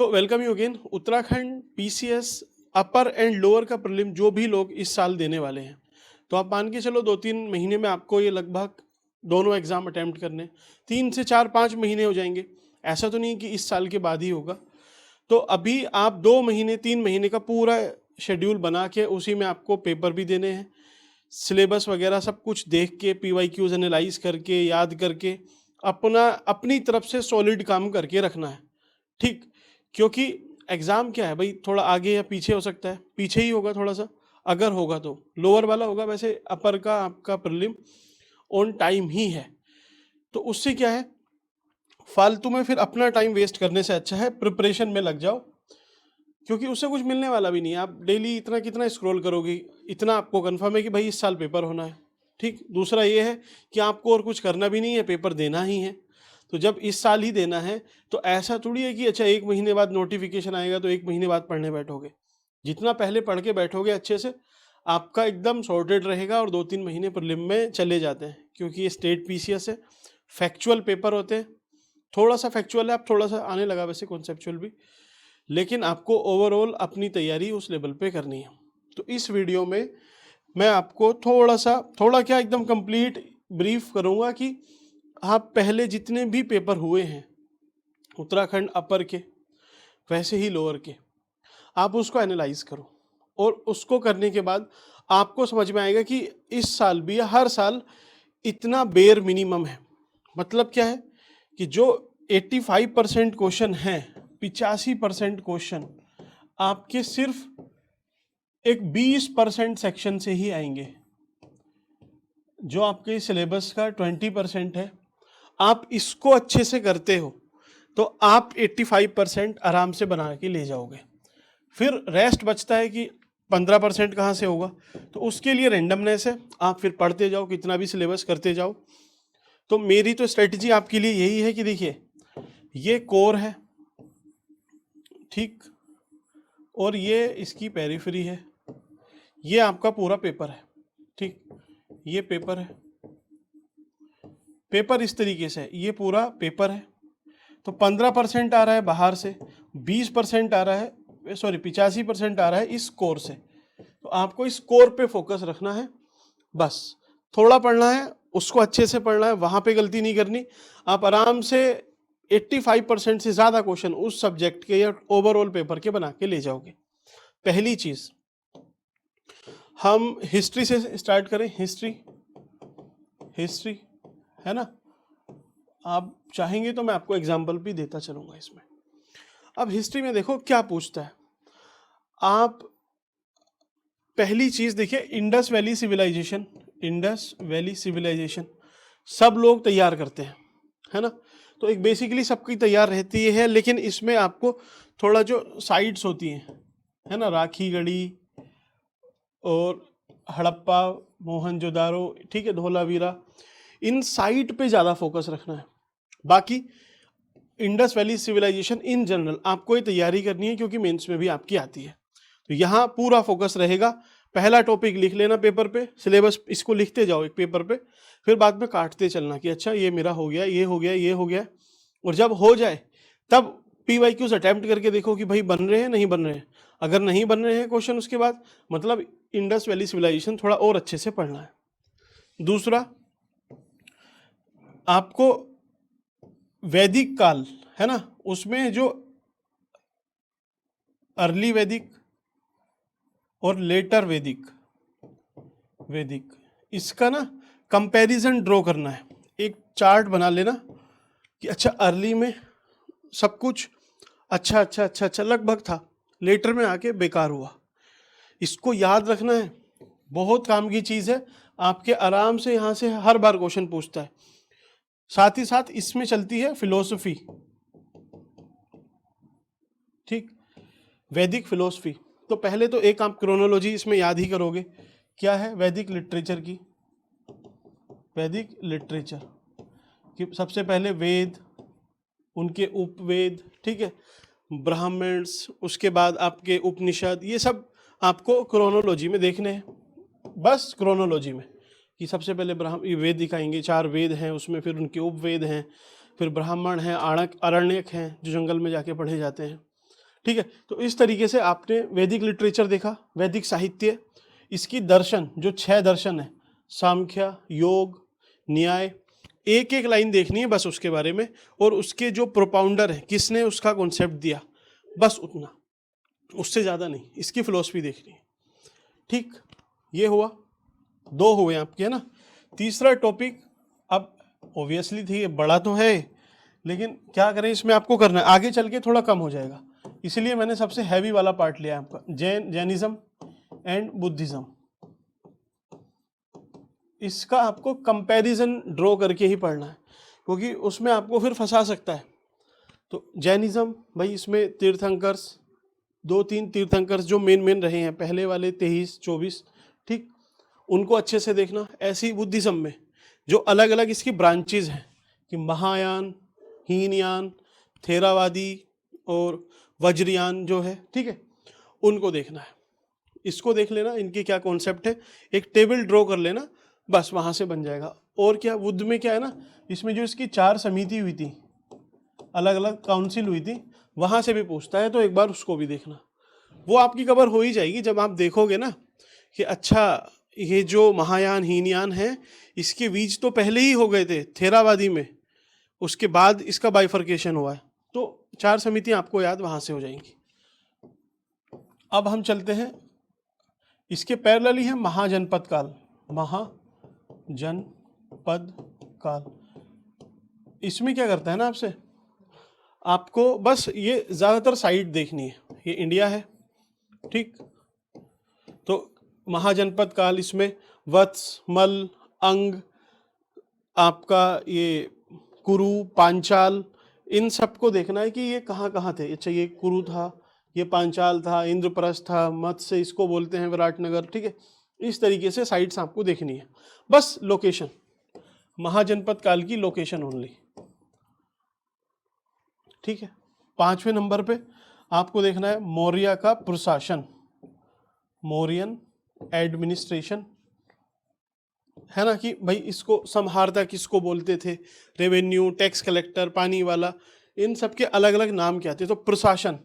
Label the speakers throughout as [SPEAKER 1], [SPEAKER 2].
[SPEAKER 1] तो welcome you again. Uttarakhand PCS upper and lower का prelim जो भी लोग इस साल देने वाले हैं, तो आप मान के चलो 2-3 महीने में आपको ये लगभग दोनों एग्जाम अटेम्प्ट करने 3 से 4-5 महीने हो जाएंगे। ऐसा तो नहीं कि इस साल के बाद ही होगा। तो अभी आप 2 महीने 3 महीने का पूरा शेड्यूल बना के उसी में आपको पेपर भी देने हैं, सिलेबस वगैरह सब कुछ देख के पीवाईक्यूज एनालाइज करके याद करके अपनी तरफ से सॉलिड काम करके रखना है। ठीक, क्योंकि एग्ज़ाम क्या है भाई, थोड़ा आगे या पीछे हो सकता है, पीछे ही होगा थोड़ा सा, अगर होगा तो लोअर वाला होगा। वैसे अपर का आपका प्रीलिम ऑन टाइम ही है, तो उससे क्या है, फालतू में फिर अपना टाइम वेस्ट करने से अच्छा है प्रिपरेशन में लग जाओ, क्योंकि उससे कुछ मिलने वाला भी नहीं है। आप डेली इतना कितना स्क्रॉल करोगे, इतना आपको कंफर्म है कि भाई इस साल पेपर होना है। ठीक, दूसरा ये है कि आपको और कुछ करना भी नहीं है, पेपर देना ही है। तो जब इस साल ही देना है तो ऐसा थोड़ी है कि अच्छा 1 महीने बाद नोटिफिकेशन आएगा तो 1 महीने बाद पढ़ने बैठोगे। जितना पहले पढ़ के बैठोगे अच्छे से, आपका एकदम सॉर्टेड रहेगा और 2-3 महीने प्रीलिम में चले जाते हैं, क्योंकि ये स्टेट पीसीएस है, फैक्चुअल पेपर होते हैं। थोड़ा सा फैक्चुअल है, अब थोड़ा सा आने लगा वैसे कॉन्सेप्चुअल भी, लेकिन आपको ओवरऑल अपनी तैयारी उस लेवल पे करनी है। तो इस वीडियो में मैं आपको थोड़ा क्या एकदम कंप्लीट ब्रीफ करूंगा कि आप पहले जितने भी पेपर हुए हैं उत्तराखंड अपर के, वैसे ही लोअर के, आप उसको एनालाइज करो। और उसको करने के बाद आपको समझ में आएगा कि इस साल भी या हर साल इतना बेयर मिनिमम है। मतलब क्या है कि जो 85% क्वेश्चन हैं, 85% क्वेश्चन आपके सिर्फ एक 20% सेक्शन से ही आएंगे। जो आपके सिलेबस का 20% है, आप इसको अच्छे से करते हो तो आप 85% आराम से बना के ले जाओगे। फिर रेस्ट बचता है कि 15% कहाँ से होगा, तो उसके लिए रेंडमनेस है। आप फिर पढ़ते जाओ, कितना भी सिलेबस करते जाओ। तो मेरी तो स्ट्रेटजी आपके लिए यही है कि देखिए, ये कोर है, ठीक, और ये इसकी पेरिफेरी है, ये आपका पूरा पेपर है। ठीक, ये पेपर है, पेपर इस तरीके से है, ये पूरा पेपर है। तो 15% आ रहा है बाहर से, 20% आ रहा है, सॉरी 85% आ रहा है इस कोर से। तो आपको इस कोर पे फोकस रखना है, बस थोड़ा पढ़ना है, उसको अच्छे से पढ़ना है, वहां पे गलती नहीं करनी। आप आराम से 85% से ज़्यादा क्वेश्चन उस सब्जेक्ट के या ओवरऑल पेपर के बना के ले जाओगे। पहली चीज़, हम हिस्ट्री से स्टार्ट करें। हिस्ट्री हिस्ट्री है ना, आप चाहेंगे तो मैं आपको एग्जाम्पल भी देता चलूंगा इसमें। अब हिस्ट्री में देखो क्या पूछता है। आप पहली चीज देखिए, Indus Valley Civilisation. Indus Valley Civilisation सब लोग तैयार करते हैं, है ना। तो एक बेसिकली सबकी तैयार रहती है, लेकिन इसमें आपको थोड़ा जो साइट्स होती हैं, है ना, राखी गढ़ी और हड़प्पा, मोहनजोदारो, ठीक है, धोलावीरा, इन साइट पे ज़्यादा फोकस रखना है। बाकी Indus Valley Civilisation in general आपको ये तैयारी करनी है, क्योंकि मेंस में भी आपकी आती है। तो यहाँ पूरा फोकस रहेगा। पहला टॉपिक लिख लेना पेपर पे, सिलेबस इसको लिखते जाओ एक पेपर पे, फिर बाद में काटते चलना कि अच्छा ये मेरा हो गया, ये हो गया, ये हो गया। और जब हो जाए तब पीवाईक्यूज अटेम्प्ट करके देखो कि भाई बन रहे हैं नहीं बन रहे हैं। अगर नहीं बन रहे हैं क्वेश्चन, उसके बाद मतलब इंडस वैली सिविलाइजेशन थोड़ा और अच्छे से पढ़ना है। दूसरा, आपको वैदिक काल है ना, उसमें जो अर्ली वैदिक और लेटर वैदिक, वैदिक इसका ना कंपैरिजन ड्रॉ करना है। एक चार्ट बना लेना कि अच्छा अर्ली में सब कुछ अच्छा अच्छा अच्छा अच्छा लगभग था, लेटर में आके बेकार हुआ। इसको याद रखना है, बहुत काम की चीज़ है। आपके आराम से यहाँ से हर बार क्वेश्चन पूछता है। साथ ही साथ इसमें चलती है फिलोसफी, ठीक, वैदिक फिलोसफी। तो पहले तो एक आप क्रोनोलॉजी इसमें याद ही करोगे, क्या है वैदिक लिटरेचर की। वैदिक लिटरेचर कि सबसे पहले वेद, उनके उपवेद, ठीक है, ब्राह्मण्स, उसके बाद आपके उपनिषद, ये सब आपको क्रोनोलॉजी में देखने हैं। बस क्रोनोलॉजी में कि सबसे पहले ये वेद दिखाएंगे, 4 वेद हैं उसमें, फिर उनके उपवेद हैं, फिर ब्राह्मण हैं, आरण्यक हैं जो जंगल में जाके पढ़े जाते हैं, ठीक है। तो इस तरीके से आपने वैदिक लिटरेचर देखा, वैदिक साहित्य, इसकी दर्शन जो 6 दर्शन है, सांख्य, योग, न्याय, एक एक लाइन देखनी है बस उसके बारे में, और उसके जो प्रोपाउंडर है, किसने उसका कॉन्सेप्ट दिया, बस उतना, उससे ज़्यादा नहीं, इसकी फिलोसफी देखनी है। ठीक, ये हुआ, 2 हुए आपके, है ना। तीसरा टॉपिक, अब ऑब्वियसली थी, बड़ा तो है, लेकिन क्या करें, इसमें आपको करना है, आगे चल के थोड़ा कम हो जाएगा, इसलिए मैंने सबसे हैवी वाला पार्ट लिया आपका, जैनिज्म एंड बुद्धिज्म। इसका आपको कंपैरिजन ड्रॉ करके ही पढ़ना है, क्योंकि उसमें आपको फिर फंसा सकता है। तो जैनिज्म भाई, इसमें तीर्थंकर्स, 2-3 तीर्थंकर्स जो मेन रहे हैं, पहले वाले 23-24, ठीक, उनको अच्छे से देखना। ऐसे ही बुद्धिज्म में जो अलग अलग इसकी ब्रांचेज हैं, कि महायान, हीनयान, थेरावादी और वज्रयान जो है, ठीक है, उनको देखना है। इसको देख लेना, इनके क्या कॉन्सेप्ट है, एक टेबल ड्रॉ कर लेना, बस वहाँ से बन जाएगा। और क्या, बुद्ध में क्या है ना, इसमें जो इसकी 4 समिति हुई थी, अलग अलग काउंसिल हुई थी, वहाँ से भी पूछता है, तो एक बार उसको भी देखना। वो आपकी कवर हो ही जाएगी जब आप देखोगे ना कि अच्छा, ये जो महायान हीनयान है, इसके बीज तो पहले ही हो गए थे थेरावादी में, उसके बाद इसका बाइफर्केशन हुआ है, तो 4 समितियाँ आपको याद वहाँ से हो जाएंगी। अब हम चलते हैं, इसके पैरेलली है महाजनपद काल, महाजनपद काल। इसमें क्या करता है ना, आपको बस ये ज़्यादातर साइड देखनी है, ये इंडिया है, ठीक। तो महाजनपद काल, इसमें वत्स, मल, अंग, आपका ये कुरु, पांचाल, इन सबको देखना है कि ये कहाँ कहाँ थे। अच्छा, ये कुरु था, ये पांचाल था, इंद्रप्रस्थ था, मत्स्य इसको बोलते हैं, विराटनगर, ठीक है। इस तरीके से साइट्स आपको देखनी है, बस लोकेशन, महाजनपद काल की लोकेशन ओनली, ठीक है। 5वें नंबर पे आपको देखना है मौर्य का प्रशासन, मौर्यन एडमिनिस्ट्रेशन, है ना, कि भाई इसको संहारता किसको बोलते थे, रेवेन्यू, टैक्स कलेक्टर, पानी वाला, इन सब के अलग अलग नाम क्या थे। तो प्रशासन,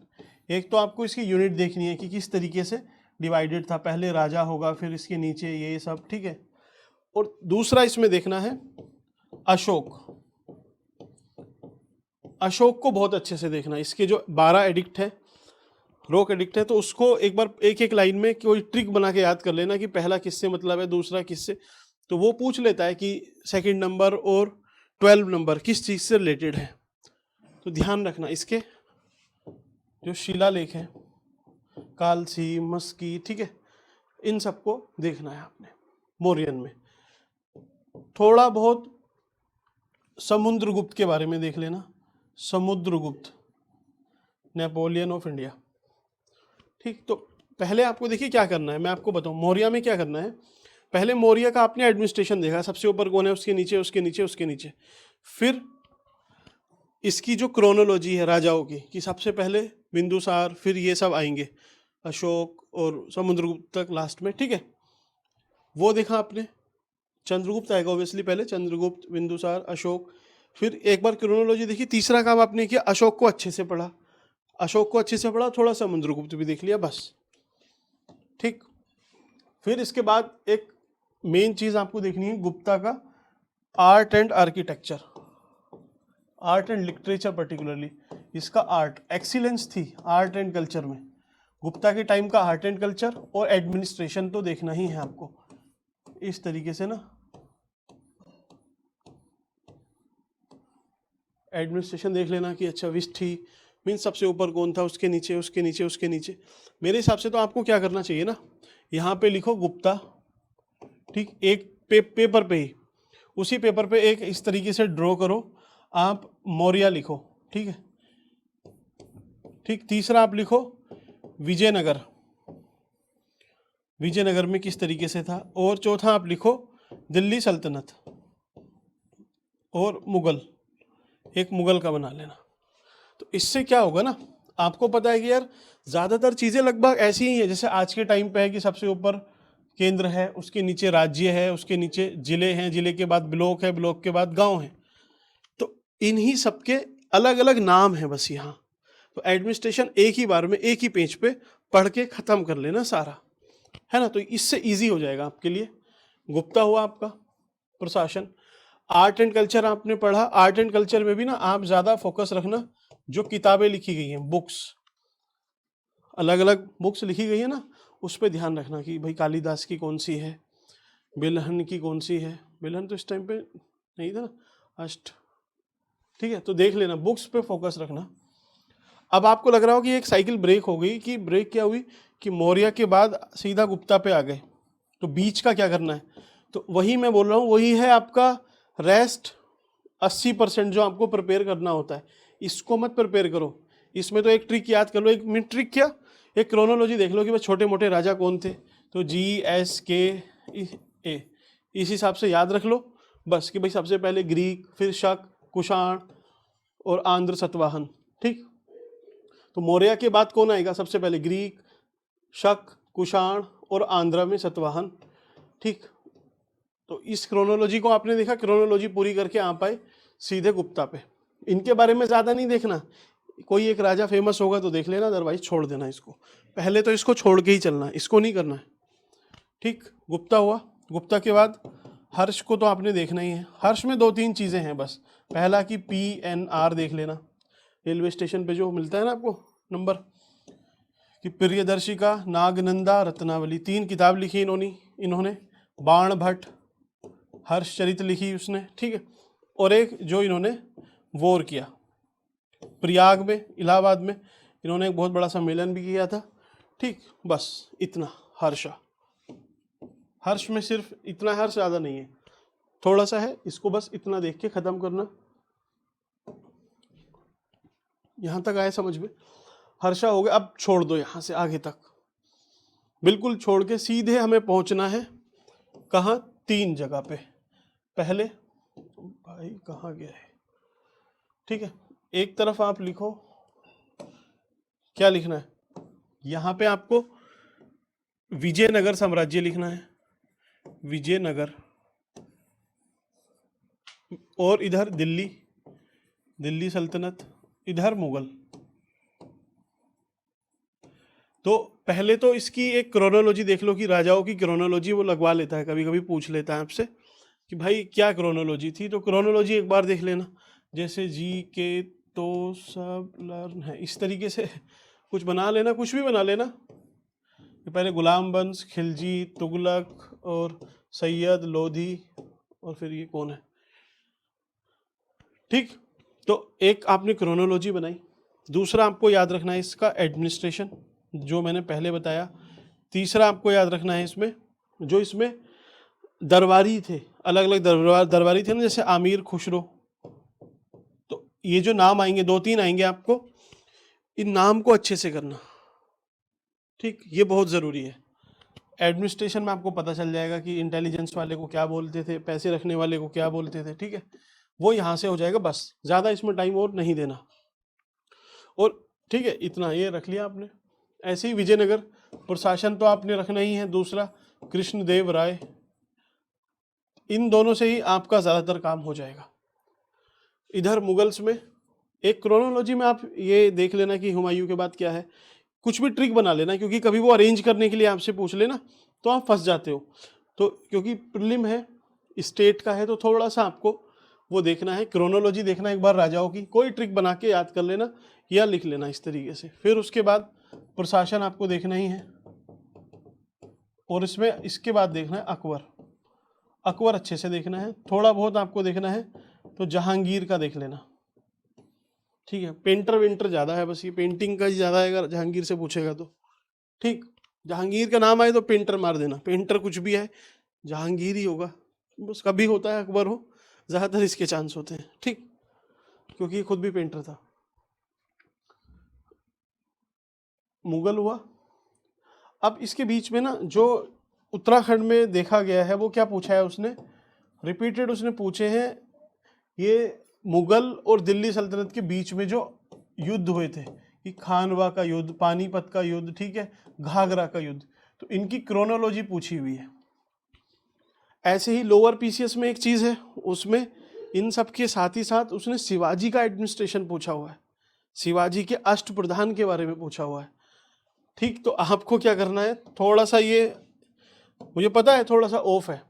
[SPEAKER 1] एक तो आपको इसकी यूनिट देखनी है कि किस तरीके से डिवाइडेड था, पहले राजा होगा, फिर इसके नीचे ये सब, ठीक है। और दूसरा इसमें देखना है अशोक, अशोक को बहुत अच्छे से देखना, इसके जो 12 एडिक्ट है, रोक एडिक्ट है, तो उसको एक बार एक एक लाइन में कोई ट्रिक बना के याद कर लेना कि पहला किससे मतलब है, दूसरा किससे, तो वो पूछ लेता है कि सेकंड नंबर और 12 नंबर किस चीज़ से रिलेटेड है। तो ध्यान रखना, इसके जो शिलालेख है, कालसी, मस्की, ठीक है, इन सबको देखना है आपने। मौर्यन में थोड़ा बहुत समुद्रगुप्त के बारे में देख लेना, समुद्रगुप्त, नेपोलियन ऑफ इंडिया, ठीक। तो पहले आपको देखिए क्या करना है, मैं आपको बताऊं मौर्य में क्या करना है। पहले मौर्य का आपने एडमिनिस्ट्रेशन देखा, सबसे ऊपर कौन है, उसके नीचे, उसके नीचे, उसके नीचे, फिर इसकी जो क्रोनोलॉजी है राजाओं की, कि सबसे पहले बिंदुसार, फिर ये सब आएंगे, अशोक और समुद्रगुप्त तक लास्ट में, ठीक है। वो देखा आपने, चंद्रगुप्त आएगा ऑब्वियसली पहले, चंद्रगुप्त, बिंदुसार, अशोक, फिर एक बार क्रोनोलॉजी देखी। तीसरा काम आपने किया, अशोक को अच्छे से पढ़ा, अशोक को अच्छे से पढ़ा, थोड़ा समुद्रगुप्त भी देख लिया, बस, ठीक। फिर इसके बाद एक मेन चीज आपको देखनी है, गुप्ता का art and architecture, art and literature, particularly इसका आर्ट एक्सीलेंस थी आर्ट एंड कल्चर में, गुप्ता के टाइम का आर्ट एंड कल्चर, और एडमिनिस्ट्रेशन तो देखना ही है आपको, इस तरीके से ना, एडमिनिस्ट्रेशन देख लेना कि अच्छा विष्ठी मीन्स सबसे ऊपर कौन था, उसके नीचे, उसके नीचे, उसके नीचे। मेरे हिसाब से तो आपको क्या करना चाहिए ना, यहाँ पे लिखो गुप्ता, ठीक, एक पेपर पे ही, उसी पेपर पे एक इस तरीके से ड्रॉ करो, आप मौर्य लिखो, ठीक है, ठीक। तीसरा आप लिखो विजयनगर, विजयनगर में किस तरीके से था, और चौथा आप लिखो दिल्ली सल्तनत और मुगल, एक मुगल का बना लेना। तो इससे क्या होगा ना, आपको पता है कि यार ज़्यादातर चीज़ें लगभग ऐसी ही है जैसे आज के टाइम पे है, कि सबसे ऊपर केंद्र है, उसके नीचे राज्य है, उसके नीचे जिले हैं, जिले के बाद ब्लॉक है, ब्लॉक के बाद गांव है, तो इन्हीं सबके अलग अलग नाम है बस यहाँ। तो एडमिनिस्ट्रेशन एक ही बार में एक ही पेज पे पढ़ के खत्म कर लेना सारा, है ना, तो इससे इजी हो जाएगा आपके लिए। गुप्ता हुआ आपका प्रशासन। आर्ट एंड कल्चर आपने पढ़ा, आर्ट एंड कल्चर में भी ना आप ज्यादा फोकस रखना, जो किताबें लिखी गई हैं, बुक्स, अलग अलग बुक्स लिखी गई है ना, उस पर ध्यान रखना कि भाई कालिदास की कौन सी है, बिलहन की कौन सी है। बिलहन तो इस टाइम पे नहीं था ना, अष्ट, ठीक है, तो देख लेना, बुक्स पे फोकस रखना। अब आपको लग रहा हो कि एक साइकिल ब्रेक हो गई, कि ब्रेक क्या हुई कि मौर्य के बाद सीधा गुप्ता पे आ गए, तो बीच का क्या करना है, तो वही मैं बोल रहा हूँ, वही है आपका रेस्ट 80% जो आपको प्रिपेयर करना होता है, इसको मत प्रिपेयर करो। इसमें तो एक ट्रिक याद कर लो, एक मिनट ट्रिक क्या, एक क्रोनोलॉजी देख लो कि भाई छोटे मोटे राजा कौन थे, तो GSK इस हिसाब से याद रख लो बस, कि भाई सबसे पहले ग्रीक, फिर शक, कुषाण और आंध्र सतवाहन, ठीक। तो मौर्य के बाद कौन आएगा, सबसे पहले ग्रीक, शक, कुषाण और आंध्र में सतवाहन, ठीक। तो इस क्रोनोलॉजी को आपने देखा, क्रोनोलॉजी पूरी करके आप आए सीधे गुप्ता पे। इनके बारे में ज़्यादा नहीं देखना, कोई एक राजा फेमस होगा तो देख लेना, अदरवाइज छोड़ देना इसको, पहले तो इसको छोड़ के ही चलना, इसको नहीं करना है, ठीक। गुप्ता हुआ। गुप्ता के बाद हर्ष को तो आपने देखना ही है। हर्ष में 2-3 चीज़ें हैं बस। पहला कि PNR देख लेना, रेलवे स्टेशन पे जो मिलता है ना आपको नंबर, कि प्रियदर्शिका, नागनंदा, रत्नावली, 3 किताब लिखी इन्होंने। बाण भट्ट, हर्षचरित लिखी उसने, ठीक है। और एक जो इन्होंने वॉर किया प्रयाग में, इलाहाबाद में, इन्होंने एक बहुत बड़ा सम्मेलन भी किया था, ठीक। बस इतना हर्ष में सिर्फ इतना, हर्ष ज़्यादा नहीं है, थोड़ा सा है, इसको बस इतना देख के ख़त्म करना। यहाँ तक आए समझ में, हर्षा हो गया। अब छोड़ दो यहाँ से आगे तक, बिल्कुल छोड़ के सीधे हमें पहुँचना है कहाँ, 3 जगह पे। पहले भाई कहाँ गया है, ठीक है, एक तरफ आप लिखो, क्या लिखना है, यहाँ पे आपको विजयनगर साम्राज्य लिखना है, विजयनगर, और इधर दिल्ली सल्तनत, इधर मुगल। तो पहले तो इसकी एक क्रोनोलॉजी देख लो, कि राजाओं की क्रोनोलॉजी वो लगवा लेता है, कभी कभी पूछ लेता है आपसे कि भाई क्या क्रोनोलॉजी थी, तो क्रोनोलॉजी एक बार देख लेना, जैसे GK तो सब लर्न है, इस तरीके से कुछ बना लेना, कुछ भी बना लेना। पहले गुलाम वंश, खिलजी, तुगलक और सैयद, लोधी, और फिर ये कौन है, ठीक। तो एक आपने क्रोनोलॉजी बनाई। दूसरा आपको याद रखना है इसका एडमिनिस्ट्रेशन, जो मैंने पहले बताया। तीसरा आपको याद रखना है इसमें, जो इसमें दरबारी थे, अलग अलग दरबारी थे ना, जैसे आमिर खुसरो, तो ये जो नाम आएंगे 2-3 आएंगे आपको, इन नाम को अच्छे से करना, ठीक, ये बहुत ज़रूरी है। एडमिनिस्ट्रेशन में आपको पता चल जाएगा कि इंटेलिजेंस वाले को क्या बोलते थे, पैसे रखने वाले को क्या बोलते थे, ठीक है, वो यहाँ से हो जाएगा बस, ज़्यादा इसमें टाइम और नहीं देना। और ठीक है, इतना ये रख लिया आपने। ऐसे ही विजयनगर प्रशासन तो आपने रखना ही है। दूसरा कृष्णदेव राय, इन दोनों से ही आपका ज़्यादातर काम हो जाएगा। इधर मुगल्स में एक क्रोनोलॉजी में आप ये देख लेना कि हुमायूं के बाद क्या है, कुछ भी ट्रिक बना लेना, क्योंकि कभी वो अरेंज करने के लिए आपसे पूछ लेना तो आप फंस जाते हो। तो क्योंकि प्रीलिम है, स्टेट का है, तो थोड़ा सा आपको वो देखना है, क्रोनोलॉजी देखना एक बार राजाओं की, कोई ट्रिक बना के याद कर लेना या लिख लेना इस तरीके से। फिर उसके बाद प्रशासन आपको देखना ही है, और इसमें इसके बाद देखना है अकबर अच्छे से देखना है। थोड़ा बहुत आपको देखना है तो जहांगीर का देख लेना, ठीक है। पेंटर वेंटर ज़्यादा है, बस ये पेंटिंग का ही ज़्यादा है, अगर जहांगीर से पूछेगा तो, ठीक। जहांगीर का नाम आए तो पेंटर मार देना, पेंटर कुछ भी है जहांगीर ही होगा, बस कभी होता है अकबर हो, ज़्यादातर इसके चांस होते हैं, ठीक, क्योंकि ये खुद भी पेंटर था। मुगल हुआ। अब इसके बीच में ना जो उत्तराखंड में देखा गया है, वो क्या पूछा है उसने, रिपीटेड उसने पूछे हैं, ये मुगल और दिल्ली सल्तनत के बीच में जो युद्ध हुए थे, कि खानवा का युद्ध, पानीपत का युद्ध, ठीक है, घाघरा का युद्ध, तो इनकी क्रोनोलॉजी पूछी हुई है। ऐसे ही लोअर PCS में एक चीज़ है, उसमें इन सब के साथ ही साथ उसने शिवाजी का एडमिनिस्ट्रेशन पूछा हुआ है। शिवाजी के अष्टप्रधान के बारे में पूछा हुआ है। ठीक, तो आपको क्या करना है, थोड़ा सा ये मुझे पता है थोड़ा सा ऑफ है,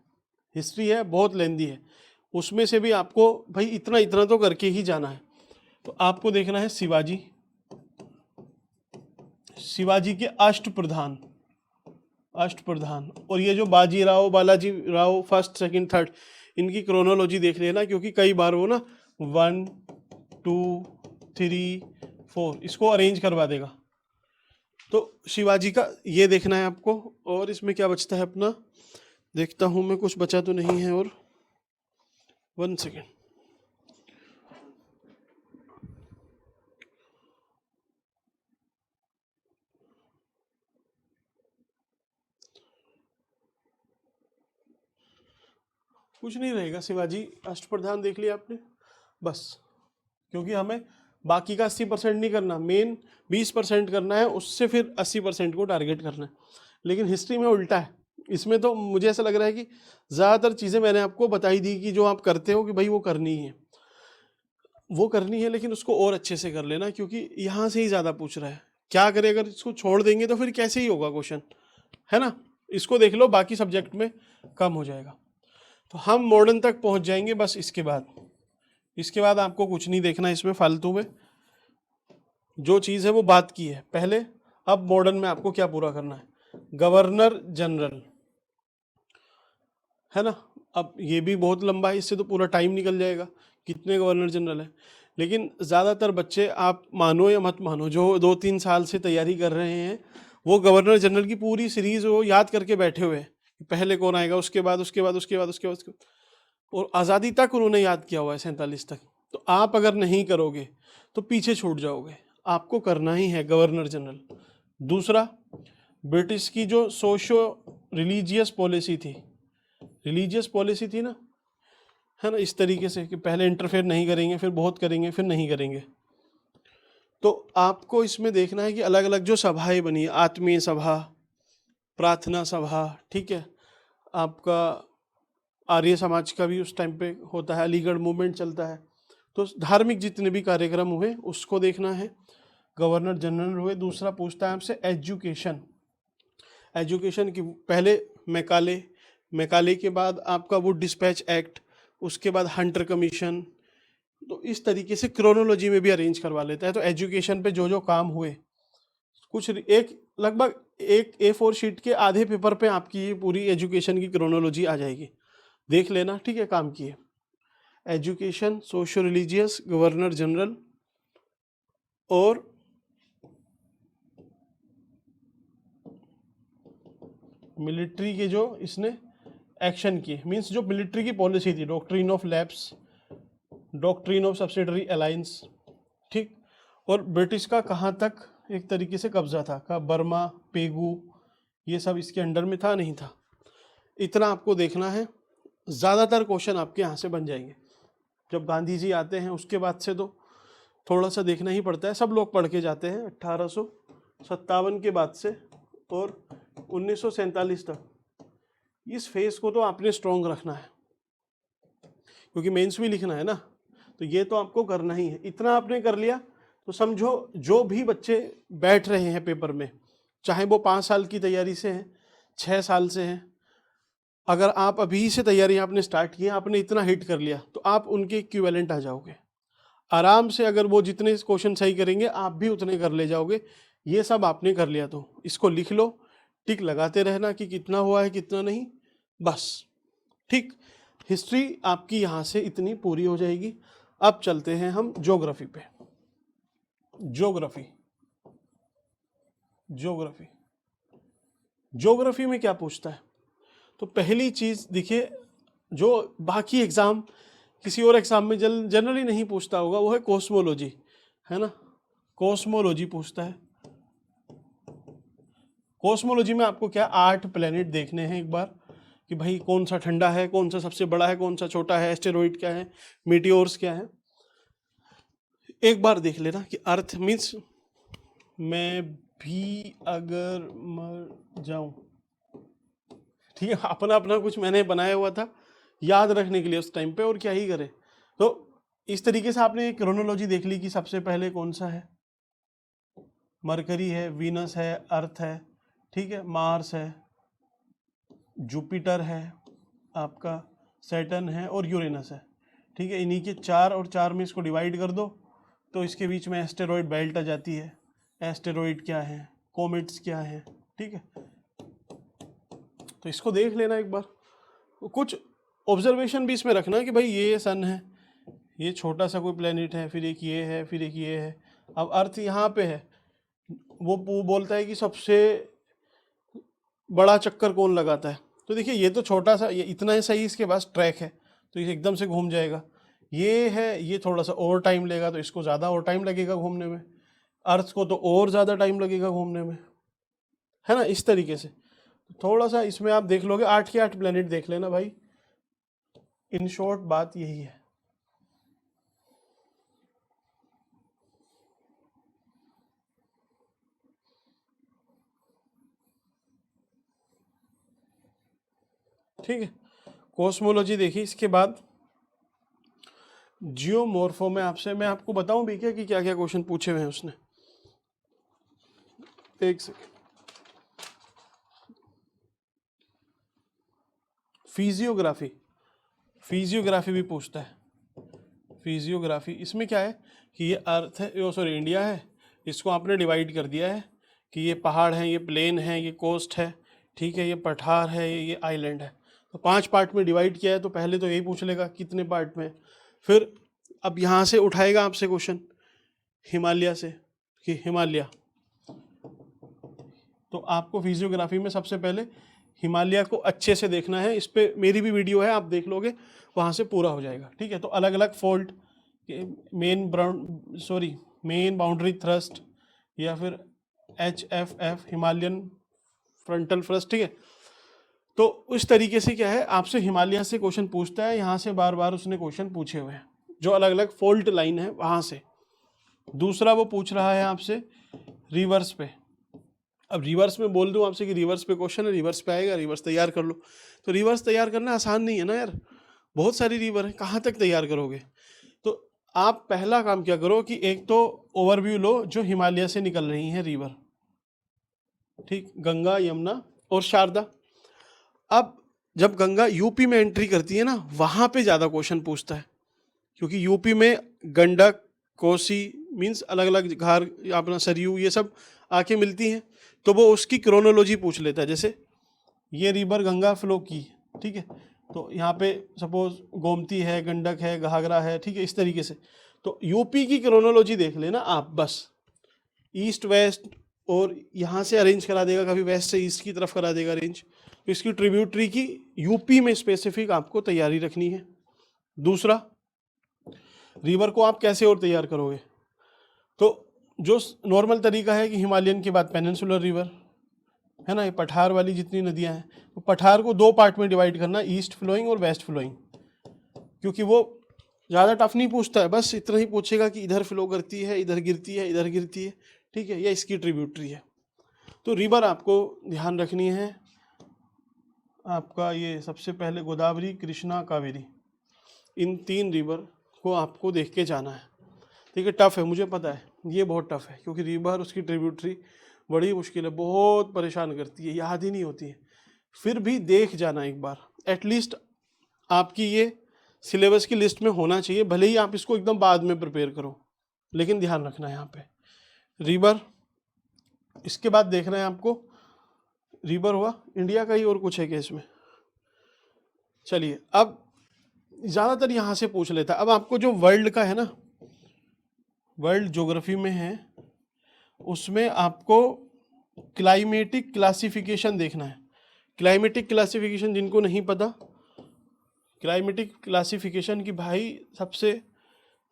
[SPEAKER 1] हिस्ट्री है बहुत लेंदी है, उसमें से भी आपको भाई इतना इतना तो करके ही जाना है। तो आपको देखना है शिवाजी, शिवाजी के अष्टप्रधान, अष्टप्रधान, और ये जो Bajirao, Balaji Rao first second third, इनकी क्रोनोलॉजी देख लेना, क्योंकि कई बार वो ना 1 2 3 4 इसको अरेंज करवा देगा। तो शिवाजी का ये देखना है आपको। और इसमें क्या बचता है अपना, देखता हूं मैं, कुछ बचा तो नहीं है। और 1 सेकेंड, कुछ नहीं रहेगा। शिवाजी अष्टप्रधान देख लिया आपने बस, क्योंकि हमें बाकी का 80% नहीं करना, मेन 20% करना है, उससे फिर 80% को टारगेट करना है। लेकिन हिस्ट्री में उल्टा है, इसमें तो मुझे ऐसा लग रहा है कि ज़्यादातर चीज़ें मैंने आपको बताई दी कि जो आप करते हो कि भाई वो करनी है, वो करनी है, लेकिन उसको और अच्छे से कर लेना, क्योंकि यहाँ से ही ज़्यादा पूछ रहा है। क्या करें, अगर इसको छोड़ देंगे तो फिर कैसे ही होगा क्वेश्चन, है ना। इसको देख लो, बाकी सब्जेक्ट में कम हो जाएगा। तो हम मॉडर्न तक पहुँच जाएंगे बस। इसके बाद आपको कुछ नहीं देखना इसमें फालतू में, जो चीज़ है वो बात की है पहले। अब मॉडर्न में आपको क्या पूरा करना है, गवर्नर जनरल, है ना। अब ये भी बहुत लंबा है, इससे तो पूरा टाइम निकल जाएगा, कितने गवर्नर जनरल है। लेकिन ज़्यादातर बच्चे, आप मानो या मत मानो, जो 2-3 साल से तैयारी कर रहे हैं, वो गवर्नर जनरल की पूरी सीरीज़ वो याद करके बैठे हुए हैं, पहले कौन आएगा, उसके बाद उसके बाद उसके बाद उसके बाद उसके बाद, और आज़ादी तक उन्होंने याद किया हुआ है, 47 तक। तो आप अगर नहीं करोगे तो पीछे छूट जाओगे, आपको करना ही है गवर्नर जनरल। दूसरा, ब्रिटिश की जो सोशो रिलीजियस पॉलिसी थी, रिलीजियस पॉलिसी थी ना, है ना, इस तरीके से कि पहले इंटरफेयर नहीं करेंगे, फिर बहुत करेंगे, फिर नहीं करेंगे। तो आपको इसमें देखना है कि अलग अलग जो सभाएं बनी, आत्मीय सभा, प्रार्थना सभा, ठीक है, आपका आर्य समाज का भी उस टाइम पे होता है, अलीगढ़ मूवमेंट चलता है। तो धार्मिक जितने भी कार्यक्रम हुए उसको देखना है, गवर्नर जनरल हुए। दूसरा पूछता है आपसे एजुकेशन, एजुकेशन की पहले मैकाले, मैकाले के बाद आपका वो डिस्पैच एक्ट, उसके बाद हंटर कमीशन। तो इस तरीके से क्रोनोलॉजी में भी अरेंज करवा लेता है। तो एजुकेशन पे जो जो काम हुए, कुछ एक लगभग एक A4 शीट के आधे पेपर पे आपकी ये पूरी एजुकेशन की क्रोनोलॉजी आ जाएगी, देख लेना, ठीक है, काम किए। Education, socio religious, governor general, और मिलिट्री के जो इसने एक्शन किए, मींस जो मिलिट्री की पॉलिसी थी, doctrine of lapse, doctrine of subsidiary alliance, ठीक। और ब्रिटिश का कहाँ तक एक तरीके से कब्जा था, का बर्मा, पेगू, ये सब इसके अंडर में था नहीं था, इतना आपको देखना है। ज़्यादातर क्वेश्चन आपके यहाँ से बन जाएंगे। जब गांधी जी आते हैं उसके बाद से तो थोड़ा सा देखना ही पड़ता है, सब लोग पढ़ के जाते हैं 1857 के बाद से और 1947 तक। इस फेस को तो आपने स्ट्रॉन्ग रखना है, क्योंकि मेंस भी लिखना है ना, तो ये तो आपको करना ही है। इतना आपने कर लिया तो समझो जो भी बच्चे बैठ रहे हैं पेपर में, चाहे वो 5 साल की तैयारी से हैं, 6 साल से हैं, अगर आप अभी से तैयारी आपने स्टार्ट की, आपने इतना हिट कर लिया, तो आप उनके इक्विवेलेंट आ जाओगे आराम से। अगर वो जितने क्वेश्चन सही करेंगे आप भी उतने कर ले जाओगे। ये सब आपने कर लिया तो इसको लिख लो, टिक लगाते रहना कि कितना हुआ है कितना नहीं, बस, ठीक। हिस्ट्री आपकी यहाँ से इतनी पूरी हो जाएगी। अब चलते हैं हम ज्योग्राफी पे। ज्योग्राफी, ज्योग्राफी, ज्योग्राफी में क्या पूछता है, तो पहली चीज देखिए, जो बाकी एग्जाम किसी और एग्जाम में जनरली नहीं पूछता होगा, वो है कॉस्मोलॉजी, है ना। कॉस्मोलॉजी पूछता है। कॉस्मोलॉजी में आपको क्या 8 प्लेनेट देखने हैं एक बार, कि भाई कौन सा ठंडा है, कौन सा सबसे बड़ा है, कौन सा छोटा है, एस्टेरॉइड क्या है, मीटियोर्स क्या है, एक बार देख लेना कि अर्थ मीन्स मैं भी अगर मर जाऊं, ठीक है, अपना अपना कुछ मैंने बनाया हुआ था याद रखने के लिए उस टाइम पे, और क्या ही करे। तो इस तरीके से आपने क्रोनोलॉजी देख ली कि सबसे पहले कौन सा है, मरकरी है, वीनस है, अर्थ है, ठीक है, मार्स है, जुपिटर है, आपका सैटर्न है और यूरेनस है, ठीक है। इन्हीं के 4 और 4 में इसको डिवाइड कर दो तो इसके बीच में एस्टेरॉयड बेल्ट आ जाती है। एस्टेरॉयड क्या है, कॉमेट्स क्या है, ठीक है। तो इसको देख लेना एक बार, कुछ ऑब्जर्वेशन भी इसमें रखना कि भाई ये सन है, ये छोटा सा कोई प्लेनेट है, फिर एक ये है, फिर एक ये है। अब अर्थ यहाँ पे है, वो बोलता है कि सबसे बड़ा चक्कर कौन लगाता है। तो देखिए ये तो छोटा सा, ये इतना ही सही इसके पास ट्रैक है तो ये एकदम से घूम जाएगा। ये है, ये थोड़ा सा और टाइम लेगा तो इसको ज़्यादा और टाइम लगेगा घूमने में, अर्थ को तो और ज़्यादा टाइम लगेगा घूमने में, है ना। इस तरीके से थोड़ा सा इसमें आप देख लोगे, 8 के 8 प्लेनेट देख लेना भाई। इन शॉर्ट बात यही है। ठीक है, कॉस्मोलॉजी देखी। इसके बाद जियोमॉर्फो में आपसे मैं आपको बताऊं भी क्या कि क्या क्या क्वेश्चन पूछे हुए हैं उसने। एक सेकेंड, फिजियोग्राफी, फिजियोग्राफी भी पूछता है। फिजियोग्राफी इसमें क्या है कि ये अर्थ है, सॉरी इंडिया है, इसको आपने डिवाइड कर दिया है कि ये पहाड़ है, ये प्लेन है, ये कोस्ट है, ठीक है, ये पठार है, ये आइलैंड है। तो 5 पार्ट में डिवाइड किया है, तो पहले तो यही पूछ लेगा कितने पार्ट में। फिर अब यहाँ से उठाएगा आपसे क्वेश्चन हिमालय से कि हिमालय, तो आपको फिजियोग्राफी में सबसे पहले हिमालय को अच्छे से देखना है। इस पे मेरी भी वीडियो है, आप देख लोगे, वहाँ से पूरा हो जाएगा, ठीक है। तो अलग अलग फोल्ड, मेन बाउंड्री थ्रस्ट या फिर HFF हिमालयन फ्रंटल थ्रस्ट, ठीक है। तो उस तरीके से क्या है, आपसे हिमालय से क्वेश्चन पूछता है, यहाँ से बार बार उसने क्वेश्चन पूछे हुए हैं जो अलग अलग फोल्ट लाइन है वहाँ से। दूसरा वो पूछ रहा है आपसे रिवर्स पे। अब रिवर्स में बोल दूं आपसे कि रिवर्स पे क्वेश्चन है, रिवर्स पे आएगा, रिवर्स तैयार कर लो। तो रिवर्स तैयार करना आसान नहीं है ना यार, बहुत सारी रिवर है, कहाँ तक तैयार करोगे। तो आप पहला काम क्या करो कि एक तो ओवरव्यू लो जो हिमालय से निकल रही हैं रिवर, ठीक, गंगा, यमुना और शारदा। अब जब गंगा यूपी में एंट्री करती है ना, वहाँ पे ज़्यादा क्वेश्चन पूछता है, क्योंकि यूपी में गंडक, कोसी मीन्स अलग अलग घार, अपना सरयू, ये सब आके मिलती हैं। तो वो उसकी क्रोनोलॉजी पूछ लेता है, जैसे ये रिवर गंगा फ्लो की, ठीक है, तो यहाँ पे सपोज गोमती है, गंडक है, घाघरा है, ठीक है, इस तरीके से। तो यूपी की क्रोनोलॉजी देख लेना आप बस, ईस्ट वेस्ट, और यहाँ से अरेंज करा देगा, कभी वेस्ट से ईस्ट की तरफ करा देगा अरेंज। तो इसकी ट्रिब्यूटरी की यूपी में स्पेसिफिक आपको तैयारी रखनी है। दूसरा, रिवर को आप कैसे और तैयार करोगे, तो जो नॉर्मल तरीका है कि हिमालयन के बाद पेनिनसुलर रिवर है ना, ये पठार वाली जितनी नदियां हैं, तो पठार को 2 पार्ट में डिवाइड करना, ईस्ट फ्लोइंग और वेस्ट फ्लोइंग। क्योंकि वो ज़्यादा टफ नहीं पूछता है, बस इतना ही पूछेगा कि इधर फ्लो करती है, इधर गिरती है, इधर गिरती है, ठीक है, या इसकी ट्रिब्यूटरी है। तो रिवर आपको ध्यान रखनी है, आपका ये सबसे पहले गोदावरी, कृष्णा, कावेरी, इन 3 रिवर को आपको देख के जाना है, ठीक है। टफ है, मुझे पता है ये बहुत टफ है, क्योंकि रिवर, उसकी ट्रिब्यूटरी बड़ी मुश्किल है, बहुत परेशान करती है, याद ही नहीं होती है। फिर भी देख जाना एक बार, एटलीस्ट आपकी ये सिलेबस की लिस्ट में होना चाहिए, भले ही आप इसको एकदम बाद में प्रिपेयर करो, लेकिन ध्यान रखना है यहाँ पे रिवर। इसके बाद देखना है आपको, रिवर हुआ, इंडिया का ही और कुछ है क्या इसमें। चलिए, अब ज़्यादातर यहाँ से पूछ लेता है। अब आपको जो वर्ल्ड का है ना, वर्ल्ड ज्योग्राफी में है, उसमें आपको क्लाइमेटिक क्लासिफिकेशन देखना है। क्लाइमेटिक क्लासिफिकेशन जिनको नहीं पता, क्लाइमेटिक क्लासिफिकेशन की भाई सबसे